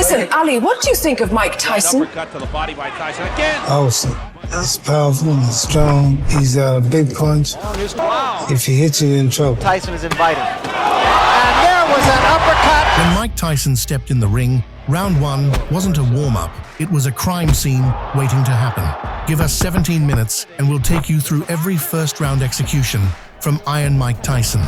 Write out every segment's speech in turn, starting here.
Listen, Ali, what do you think of Mike Tyson? Uppercut to the body by Tyson again. Awesome. He's powerful, he's strong, he's a big punch. Wow. If he hits you, you're in trouble. Tyson is inviting. And there was an uppercut. When Mike Tyson stepped in the ring, round one wasn't a warm-up. It was a crime scene waiting to happen. Give us 17 minutes and we'll take you through every first-round execution from Iron Mike Tyson.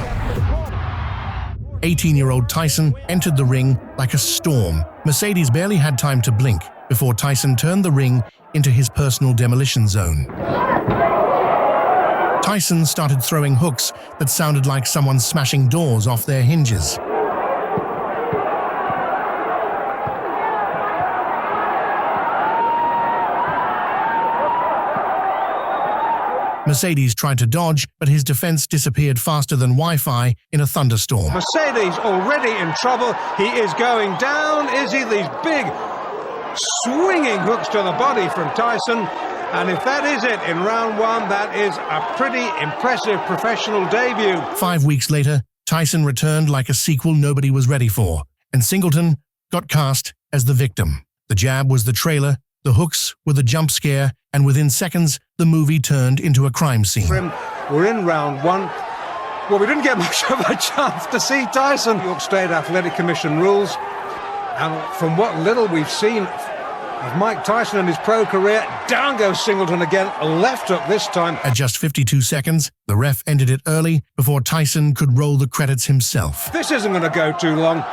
18-year-old Tyson entered the ring like a storm. Mercedes barely had time to blink before Tyson turned the ring into his personal demolition zone. Tyson started throwing hooks that sounded like someone smashing doors off their hinges. Mercedes tried to dodge, but his defense disappeared faster than Wi-Fi in a thunderstorm. Mercedes already in trouble. He is going down. Is he? These big swinging hooks to the body from Tyson. And if that is it in round one, that is a pretty impressive professional debut. 5 weeks later, Tyson returned like a sequel nobody was ready for, and Singleton got cast as the victim. The jab was the trailer, the hooks were the jump scare, and within seconds, the movie turned into a crime scene. We're in round one. Well, we didn't get much of a chance to see Tyson. New York State Athletic Commission rules. And from what little we've seen of Mike Tyson and his pro career, down goes Singleton again, left hook this time. At just 52 seconds, the ref ended it early before Tyson could roll the credits himself. This isn't going to go too long.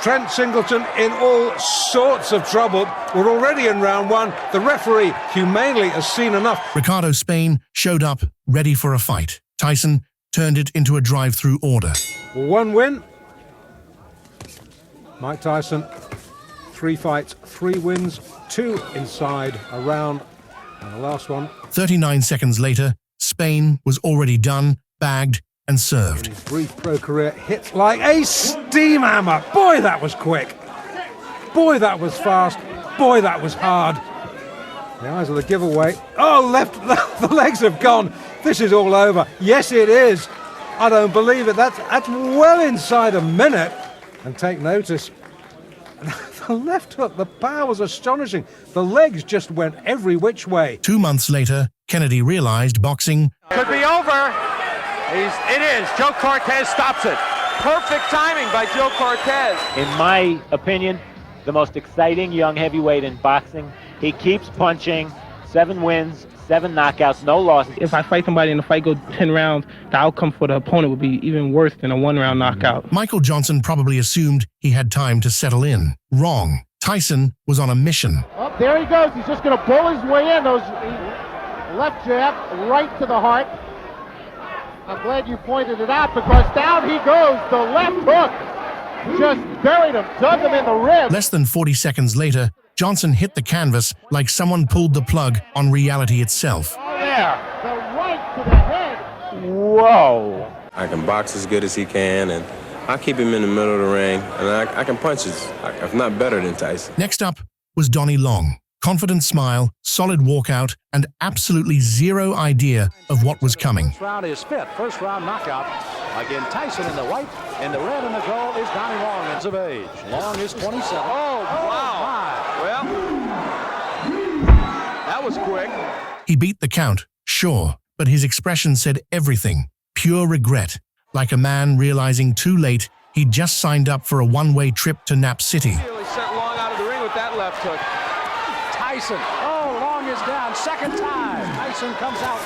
Trent Singleton in all sorts of trouble. We're already in round one. The referee humanely has seen enough. Ricardo Spain showed up, ready for a fight. Tyson turned it into a drive-through order. One win. Mike Tyson, 3 fights, 3 wins, 2 inside a round, and the last one. 39 seconds later, Spain was already done, bagged, and served. His brief pro career hits like a steam hammer. Boy, that was quick. Boy, that was fast. Boy, that was hard. The eyes of the giveaway. Oh, left, the legs have gone. This is all over. Yes, it is. I don't believe it. That's well inside a minute. And take notice. The left hook, the power was astonishing. The legs just went every which way. 2 months later, Kennedy realized boxing Could be over. It is. Joe Cortez stops it. Perfect timing by Joe Cortez. In my opinion, the most exciting young heavyweight in boxing. He keeps punching. 7 wins, 7 knockouts, no losses. If I fight somebody and the fight goes 10 rounds, the outcome for the opponent would be even worse than a 1-round knockout. Michael Johnson probably assumed he had time to settle in. Wrong. Tyson was on a mission. Oh, there he goes. He's just going to pull his way in. Left jab right to the heart. I'm glad you pointed it out because down he goes. The left hook just buried him, dug him in the ribs. Less than 40 seconds later, Johnson hit the canvas like someone pulled the plug on reality itself. Oh, there. The right to the head. Whoa. I can box as good as he can, and I keep him in the middle of the ring, and I can punch if not better than Tyson. Next up was Donnie Long. Confident smile, solid walkout, and absolutely zero idea of what was coming. First round is 5th. First round knockout. Again, Tyson in the white, and the red and the gold is Donnie Long of age. Long is 27. Oh, wow. Well, that was quick. He beat the count, sure, but his expression said everything. Pure regret, like a man realizing too late he'd just signed up for a one-way trip to Nap City. Really sent Long out of the ring with that left hook. Tyson. Oh, Long is down. Second time. Tyson comes out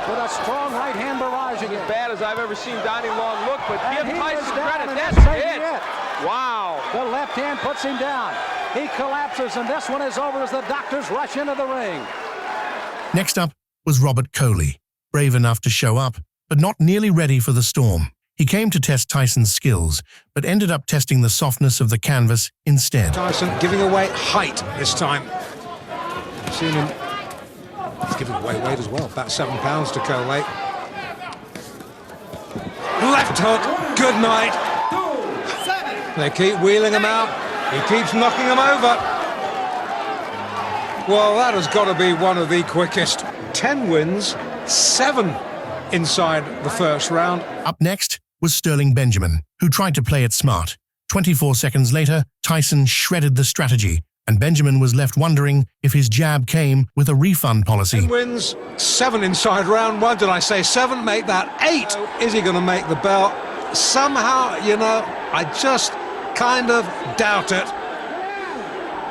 with a strong right hand barrage again. As bad as I've ever seen Donnie Long look, but give Tyson credit. That's it. Wow. The left hand puts him down. He collapses, and this one is over as the doctors rush into the ring. Next up was Robert Coley, brave enough to show up, but not nearly ready for the storm. He came to test Tyson's skills, but ended up testing the softness of the canvas instead. Tyson giving away height this time. I've seen him. He's giving away weight as well. About 7 pounds to Coley. Left hook. Good night. They keep wheeling him out. He keeps knocking him over. Well, that has got to be one of the quickest. 10 wins, 7 inside the first round. Up next was Sterling Benjamin, who tried to play it smart. 24 seconds later, Tyson shredded the strategy, and Benjamin was left wondering if his jab came with a refund policy. 10 wins, 7 inside round 1. Did I say 7? Make that 8. Is he going to make the belt? Somehow, you know, I just kind of doubt it.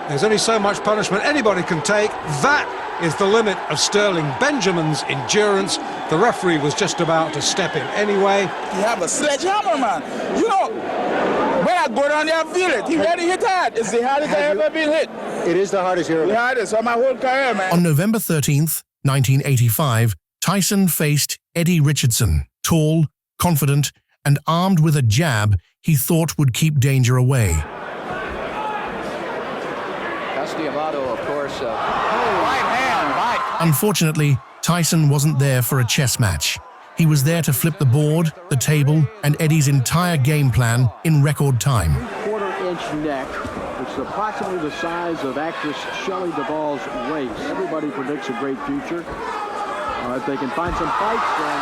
There's only so much punishment anybody can take. That is the limit of Sterling Benjamin's endurance. The referee was just about to step in anyway. You have a sledgehammer, man. You know, when I go down there, I feel it. He really hit hard. It's the hardest I've ever been hit. It is the hardest you're ever. The hardest of my whole career, man. On November 13th, 1985, Tyson faced Eddie Richardson, tall, confident, and armed with a jab he thought would keep danger away. Of course. Right hand, right. Unfortunately, Tyson wasn't there for a chess match. He was there to flip the board, the table, and Eddie's entire game plan in record time. 1/4-inch neck, which is approximately the size of actress Shelley Duvall's waist. Everybody predicts a great future. If they can find some fights, then...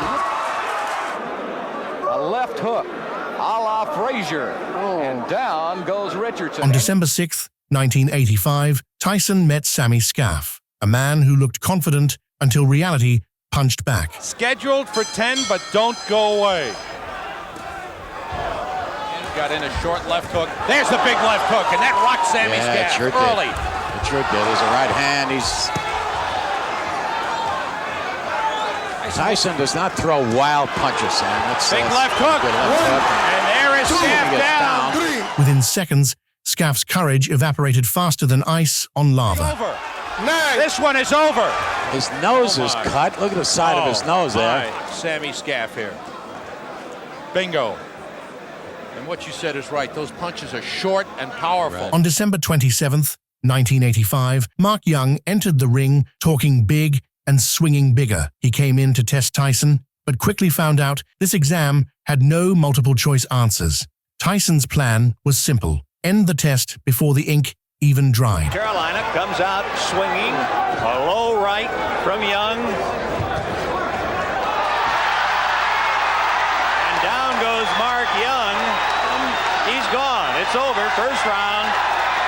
A left hook, a la Frazier. And down goes Richardson. On December 6th, 1985, Tyson met Sammy Scaff, a man who looked confident until reality punched back. Scheduled for 10, but don't go away. Got in a short left hook. There's the big left hook, and that rocked Sammy Scaff sure early. It sure did. There's a right hand. Tyson does not throw wild punches, Sam. That's big left hook. And there is Scaff down. Within seconds, Scaff's courage evaporated faster than ice on lava. Over. This one is over. His nose is cut. Look at the side of his nose there. Sammy Scaff here. Bingo. And what you said is right. Those punches are short and powerful. On December 27th, 1985, Mark Young entered the ring talking big and swinging bigger. He came in to test Tyson, but quickly found out this exam had no multiple-choice answers. Tyson's plan was simple. End the test before the ink even dried. Carolina comes out swinging. A low right from Young. And down goes Mark Young. He's gone. It's over. First round.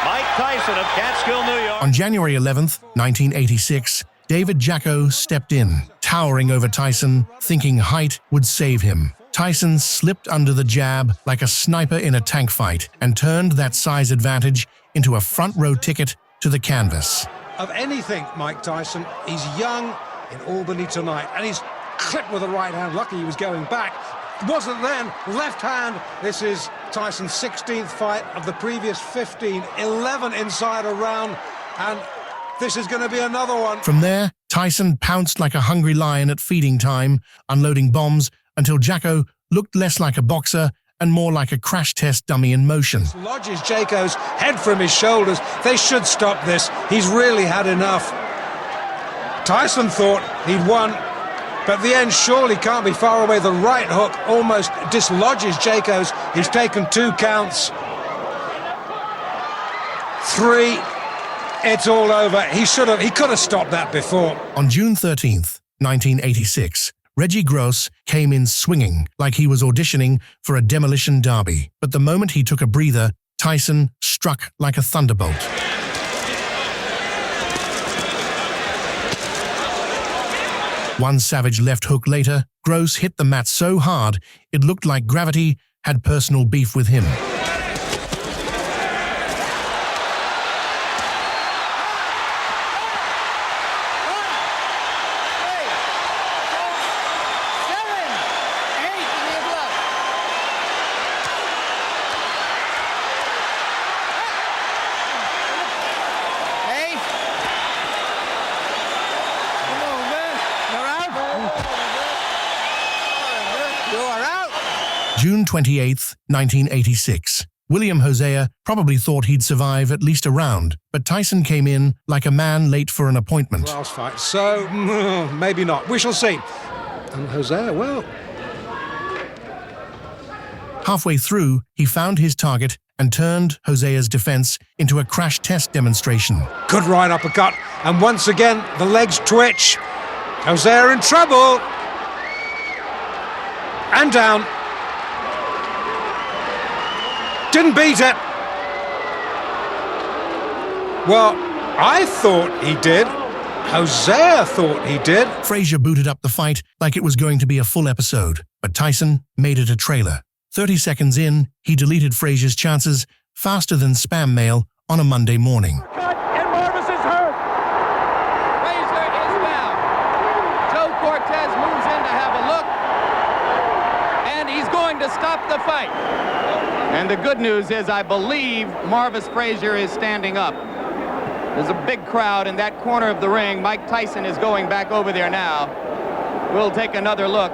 Mike Tyson of Catskill, New York. On January 11th, 1986, David Jacko stepped in, towering over Tyson, thinking height would save him. Tyson slipped under the jab like a sniper in a tank fight and turned that size advantage into a front-row ticket to the canvas. Of anything, Mike Tyson, he's young in Albany tonight, and he's clipped with the right hand. Lucky he was going back. Wasn't then. Left hand. This is Tyson's 16th fight of the previous 15. 11 inside a round, and this is going to be another one. From there, Tyson pounced like a hungry lion at feeding time, unloading bombs until Jacko looked less like a boxer and more like a crash test dummy in motion. Lodges Jacko's head from his shoulders. They should stop this. He's really had enough. Tyson thought he'd won, but the end surely can't be far away. The right hook almost dislodges Jacko's. He's taken 2 counts. 3. It's all over. He could have stopped that before. On June 13th, 1986, Reggie Gross came in swinging like he was auditioning for a demolition derby. But the moment he took a breather, Tyson struck like a thunderbolt. One savage left hook later, Gross hit the mat so hard it looked like gravity had personal beef with him. June 28th, 1986. William Hosea probably thought he'd survive at least a round, but Tyson came in like a man late for an appointment. Last fight, so maybe not. We shall see. And Hosea, well... Halfway through, he found his target and turned Hosea's defense into a crash test demonstration. Good right uppercut, and once again, the legs twitch. Hosea in trouble. And down. Didn't beat it. Well, I thought he did. Hosea thought he did. Frazier booted up the fight like it was going to be a full episode, but Tyson made it a trailer. 30 seconds in, he deleted Frazier's chances faster than spam mail on a Monday morning. And Marvis is hurt. Frazier is down. Joe Cortez moves in to have a look, and he's going to stop the fight. And the good news is I believe Marvis Frazier is standing up. There's a big crowd in that corner of the ring. Mike Tyson is going back over there now. We'll take another look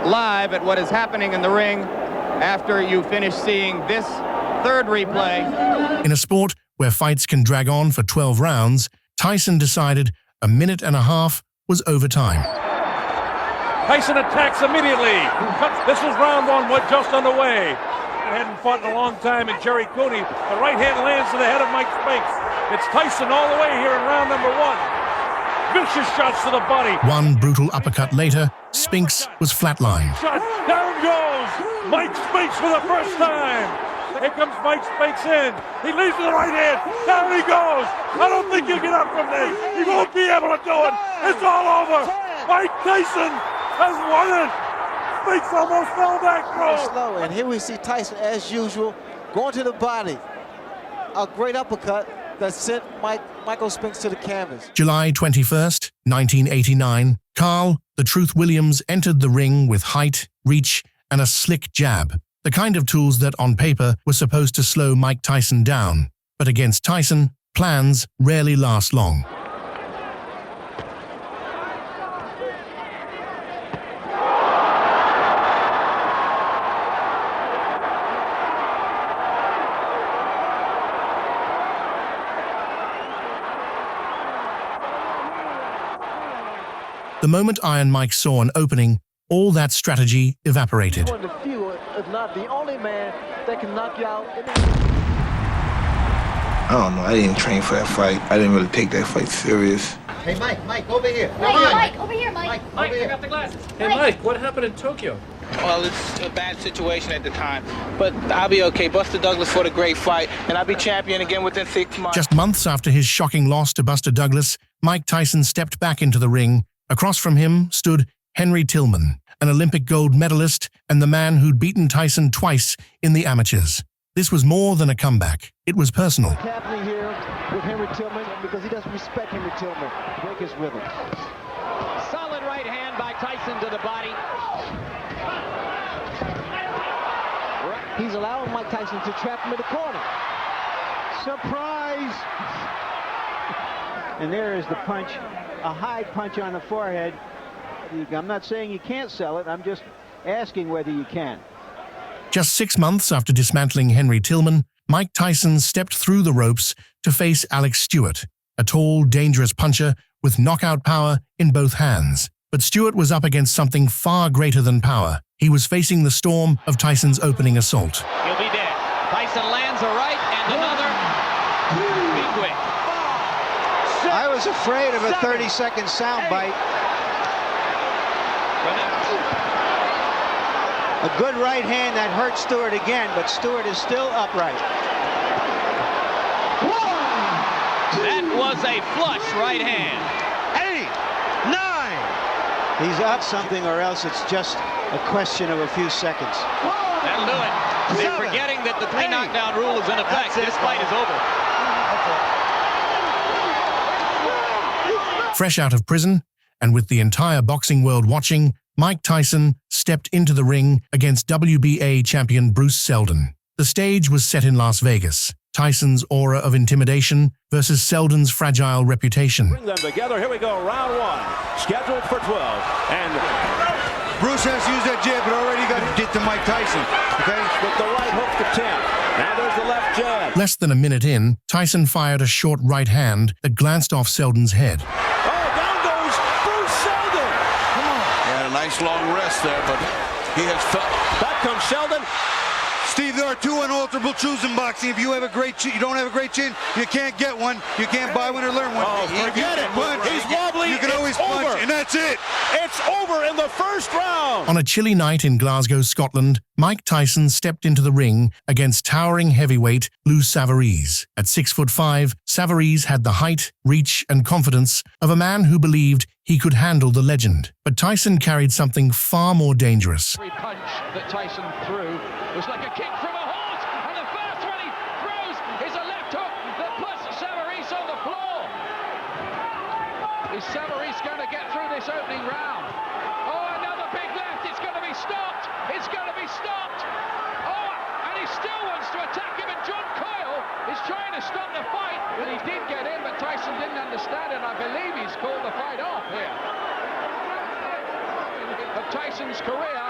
live at what is happening in the ring after you finish seeing this third replay. In a sport where fights can drag on for 12 rounds, Tyson decided a minute and a half was overtime. Tyson attacks immediately. This is round one, just underway. Hadn't fought in a long time in Jerry Cooney. The right hand lands to the head of Mike Spinks. It's Tyson all the way here in round number one. Vicious shots to the body. One brutal uppercut later, Spinks was flatlined. Shot. Down goes Mike Spinks for the first time. Here comes Mike Spinks in. He leads to the right hand. Down he goes. I don't think he'll get up from this. He won't be able to do it. It's all over. Mike Tyson has won it. Spinks almost fell back, slow. And here we see Tyson, as usual, going to the body. A great uppercut that sent Michael Spinks to the canvas. July 21st, 1989, Carl "The Truth" Williams entered the ring with height, reach, and a slick jab. The kind of tools that, on paper, were supposed to slow Mike Tyson down. But against Tyson, plans rarely last long. The moment Iron Mike saw an opening, all that strategy evaporated. One of the few, if not the only man that can knock you out. I don't know. I didn't train for that fight. I didn't really take that fight serious. Hey, Mike, over here. Mike, over here, Mike. Mike, pick up the glasses. Hey, Mike, what happened in Tokyo? Well, it's a bad situation at the time, but I'll be okay. Buster Douglas fought a great fight, and I'll be champion again within 6 months. Just months after his shocking loss to Buster Douglas, Mike Tyson stepped back into the ring. Across from him stood Henry Tillman, an Olympic gold medalist and the man who'd beaten Tyson twice in the amateurs. This was more than a comeback. It was personal. What's happening here with Henry Tillman, because he doesn't respect Henry Tillman. Break his rhythm. Solid right hand by Tyson to the body. He's allowing Mike Tyson to trap him in the corner. Surprise! And there is the punch, a high punch on the forehead. I'm not saying you can't sell it. I'm just asking whether you can. Just 6 months after dismantling Henry Tillman, Mike Tyson stepped through the ropes to face Alex Stewart, a tall, dangerous puncher with knockout power in both hands. But Stewart was up against something far greater than power. He was facing the storm of Tyson's opening assault. He'll be dead. Tyson lands a right and another big win. I was afraid of a 30-second soundbite. A good right hand that hurt Stewart again, but Stewart is still upright. That was a flush right hand. 8, 9. He's up something, or else it's just a question of a few seconds. That'll do it. They're forgetting that the 3 knockdown rule is in effect. This fight is over. Fresh out of prison, and with the entire boxing world watching, Mike Tyson stepped into the ring against WBA champion Bruce Seldon. The stage was set in Las Vegas. Tyson's aura of intimidation versus Seldon's fragile reputation. Bring them together. Here we go. Round one. Scheduled for 12. And Bruce has used that jab, but already got to get to Mike Tyson. Okay? With the right hook to 10. Now there's the left jab. Less than a minute in, Tyson fired a short right hand that glanced off Seldon's head. Nice long rest there, but he has felt. Back comes Sheldon. Steve, there are two unalterable truths in boxing. If you have a great chin, you don't have a great chin, you can't get one. You can't buy one or learn one. Oh, forget it. He's wobbly. You can always punch, and that's it. It's over in the first round. On a chilly night in Glasgow, Scotland, Mike Tyson stepped into the ring against towering heavyweight Lou Savarese. At 6'5", Savarese had the height, reach, and confidence of a man who believed he could handle the legend. But Tyson carried something far more dangerous. Every punch that Tyson threw was like a kick from a horse, and the first one he throws is a left hook that puts Savarese on the floor. Is Savarese going to get through this opening round? Oh, another big left. It's going to be stopped. It's going to be stopped. Oh, and he still wants to attack him, and John Coyle is trying to stop the fight, and he did get in, but Tyson didn't understand it. I believe he's called the fight off here. Of Tyson's career,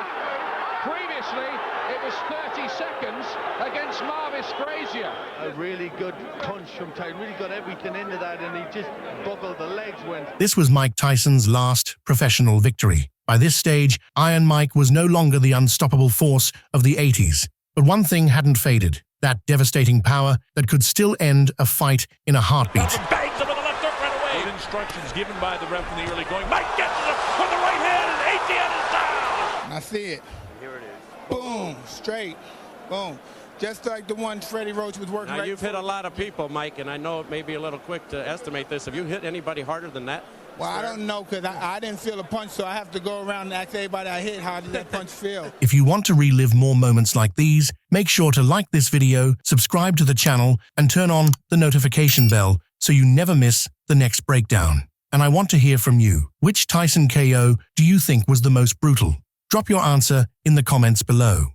previously it was 30 seconds against Marvis Frazier. A really good punch from Tyson, really got everything into that, and he just buckled, the legs went. This was Mike Tyson's last professional victory. By this stage, Iron Mike was no longer the unstoppable force of the 80s. But one thing hadn't faded, that devastating power that could still end a fight in a heartbeat. Bangs him with the left hook right away. Good instructions given by the ref in the early going. Mike gets it with the right hand, and ATN is down. I see it. Here it is. Boom, straight, boom. Just like the one Freddie Roach was working. Now, you've hit a lot of people, Mike, and I know it may be a little quick to estimate this. Have you hit anybody harder than that? Well, I don't know, because I didn't feel a punch, so I have to go around and ask everybody I hit, how did that punch feel? If you want to relive more moments like these, make sure to like this video, subscribe to the channel, and turn on the notification bell so you never miss the next breakdown. And I want to hear from you. Which Tyson KO do you think was the most brutal? Drop your answer in the comments below.